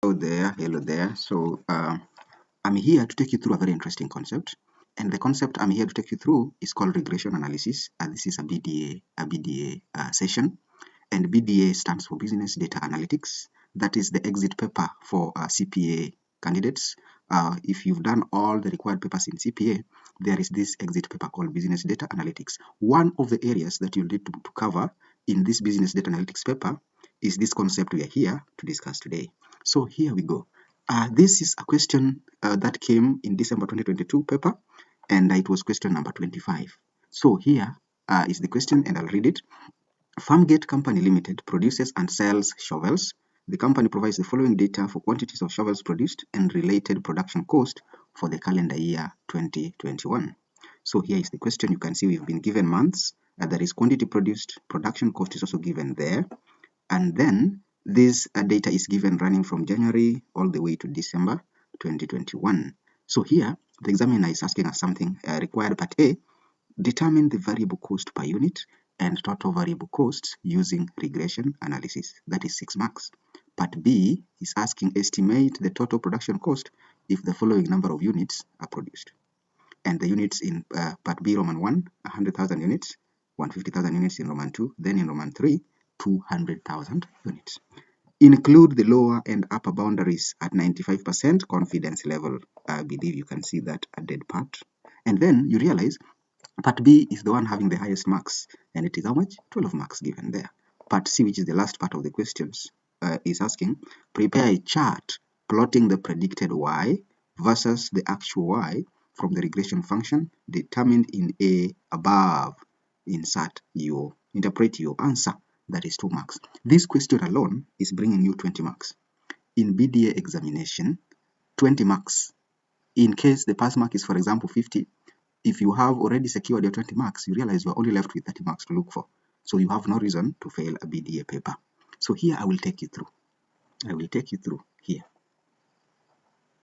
Hello there. So I'm here to take you through a very interesting concept, and the concept I'm here to take you through is called regression analysis. This is a BDA session, and BDA stands for Business Data Analytics. That is the exit paper for CPA candidates. If you've done all the required papers in CPA, there is this exit paper called Business Data Analytics. One of the areas that you'll need to cover in this Business Data Analytics paper is this concept we are here to discuss today. So here we go. This is a question that came in December 2022 paper, and it was question number 25. So here is the question, and I'll read it. Farmgate Company Limited produces and sells shovels. The company provides the following data for quantities of shovels produced and related production cost for the calendar year 2021. So here is the question. You can see we've been given months. There is quantity produced, production cost is also given there. And then this data is given running from January all the way to December 2021. So here, the examiner is asking us something required part A, determine the variable cost per unit and total variable costs using regression analysis. That is 6 marks. Part B is asking estimate the total production cost if the following number of units are produced. And the units in part B, Roman 1, 100,000 units, 150,000 units in Roman 2, then in Roman 3, 200,000 units. Include the lower and upper boundaries at 95% confidence level. I believe you can see that added part. And then you realize part B is the one having the highest marks, and it is how much? 12 marks given there. Part C, which is the last part of the questions, is asking, prepare a chart plotting the predicted Y versus the actual Y from the regression function determined in A above. Interpret your answer. That is 2 marks. This question alone is bringing you 20 marks. In BDA examination, 20 marks. In case the pass mark is, for example, 50, if you have already secured your 20 marks, you realize you are only left with 30 marks to look for. So you have no reason to fail a BDA paper. So here I will take you through. Here.